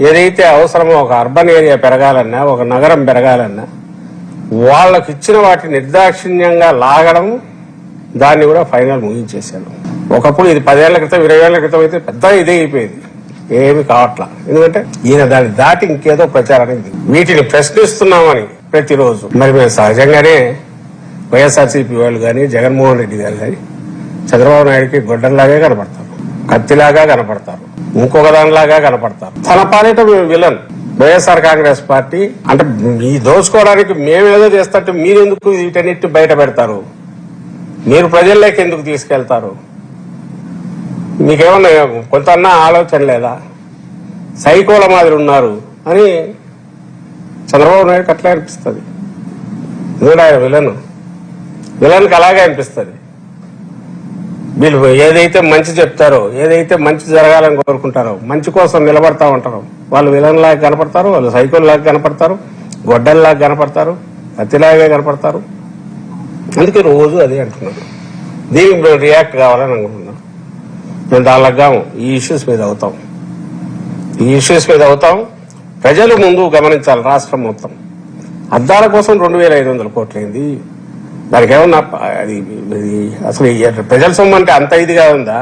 ఏదైతే అవసరమో ఒక అర్బన్ ఏరియా పెరగాలన్నా, ఒక నగరం పెరగాలన్నా వాళ్ళకి ఇచ్చిన వాటిని నిర్దాక్షిణ్యంగా లాగడం, దాన్ని కూడా ఫైనల్ ముగించేశారు. ఒకప్పుడు ఇది 10 ఏళ్ల క్రితం 20 ఏళ్ల క్రితం అయితే పెద్ద ఇదే అయిపోయింది, ఏమి కావట్లా. ఎందుకంటే ఈయన దాన్ని దాటి ఇంకేదో ప్రచారానికి వీటిని ప్రశ్నిస్తున్నామని ప్రతిరోజు. మరి మేము సహజంగానే వైఎస్ఆర్సీపీ వాళ్ళు కానీ, జగన్మోహన్ రెడ్డి గారు కానీ చంద్రబాబు నాయుడికి గొడ్డల్లాగే కనపడతారు, కత్తిలాగా కనపడతారు, ఇంకొక దానిలాగా కనపడతారు. తన పాలిట మేము విలన్. వైఎస్ఆర్ కాంగ్రెస్ పార్టీ అంటే ఈ దోచుకోవడానికి మేమేదో చేస్తుంటే మీరెందుకు వీటన్నిటి బయట పెడతారు? మీరు ప్రజల్లోకి ఎందుకు తీసుకెళ్తారు? మీకేమన్నా కొంత ఆలోచన లేదా? సైకోల మాదిరి ఉన్నారు అని చంద్రబాబు నాయుడుకి అట్లా అనిపిస్తుంది. ఎందుకంటే ఆయన విలన్కి అలాగే అనిపిస్తుంది. వీళ్ళు ఏదైతే మంచి చెప్తారో, ఏదైతే మంచి జరగాలని కోరుకుంటారో, మంచి కోసం నిలబడతా ఉంటారో, వాళ్ళు విలన్ లాగా కనపడతారు, వాళ్ళు సైకోల్ లాగా కనపడతారు, గొడ్డల్లాగా కనపడతారు, కత్తిలాగా కనపడతారు. అందుకే రోజు అదే అంటున్నారు. దీనికి మేము రియాక్ట్ కావాలని అనుకుంటున్నాం. మేము దానిలాగా ఈ ఇష్యూస్ మీద అవుతాం. ప్రజలు ముందు గమనించాలి. రాష్ట్రం మొత్తం అద్దాల కోసం 2500 కోట్లయింది. దానికి ఏమన్నా అది అసలు ప్రజల సొమ్ము అంటే అంత ఇదిగా ఉందా?